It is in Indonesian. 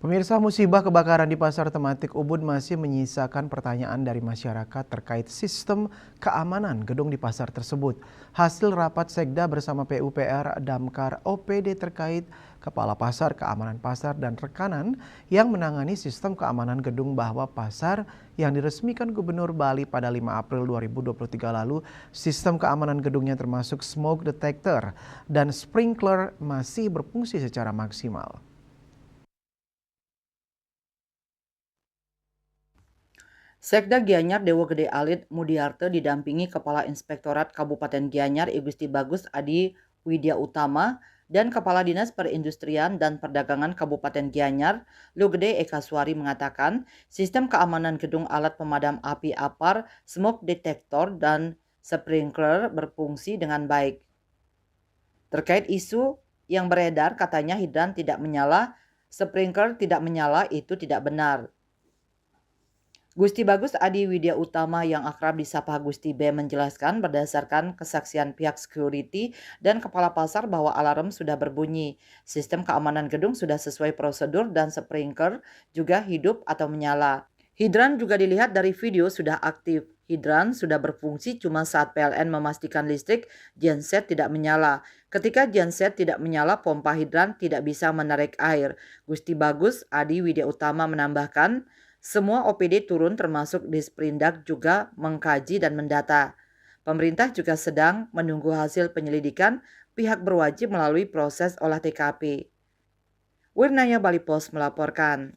Pemirsa, musibah kebakaran di Pasar Tematik Ubud masih menyisakan pertanyaan dari masyarakat terkait sistem keamanan gedung di pasar tersebut. Hasil rapat Sekda bersama PUPR Damkar OPD terkait Kepala Pasar, Keamanan Pasar, dan rekanan yang menangani sistem keamanan gedung bahwa pasar yang diresmikan Gubernur Bali pada 5 April 2023 lalu, sistem keamanan gedungnya termasuk smoke detector dan sprinkler masih berfungsi secara maksimal. Sekda Gianyar Dewa Gede Alit Mudiarte didampingi Kepala Inspektorat Kabupaten Gianyar Igusti Bagus Adi Widya Utama dan Kepala Dinas Perindustrian dan Perdagangan Kabupaten Gianyar Lugede Eka Suari mengatakan sistem keamanan gedung alat pemadam api APAR, smoke detector, dan sprinkler berfungsi dengan baik. Terkait isu yang beredar katanya hidran tidak menyala, sprinkler tidak menyala, itu tidak benar. Gusti Bagus Adi Widya Utama yang akrab disapa Gusti B menjelaskan berdasarkan kesaksian pihak security dan kepala pasar bahwa alarm sudah berbunyi, sistem keamanan gedung sudah sesuai prosedur dan sprinkler juga hidup atau menyala. Hidran juga dilihat dari video sudah aktif. Hidran sudah berfungsi cuma saat PLN memastikan listrik genset tidak menyala. Ketika genset tidak menyala, pompa hidran tidak bisa menarik air. Gusti Bagus Adi Widya Utama menambahkan, semua OPD turun termasuk Disperindak juga mengkaji dan mendata. Pemerintah juga sedang menunggu hasil penyelidikan, pihak berwajib melalui proses olah TKP. Wirnaya Bali Pos melaporkan.